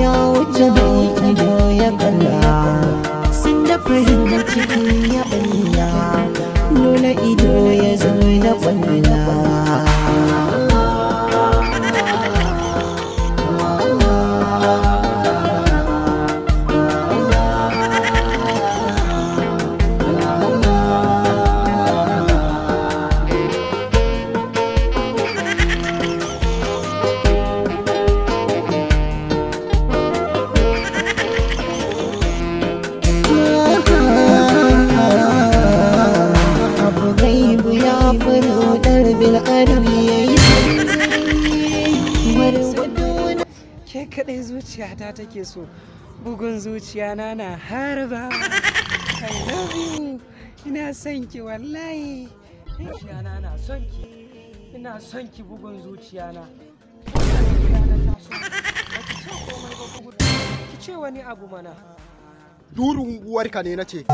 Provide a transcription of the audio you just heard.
ya wuce mai ido ya kalla, sun da farin ciki ya balla, nuna ido ya zo da kwalla. Ke kaɗai zuciyata take so, bugun zuciya na harba. I love you, ina son ki wallahi. Zuciyana na son ki, ina son ki bugun zuciyana. Ki ce wani abu mana. Durin uwarka ne na ce.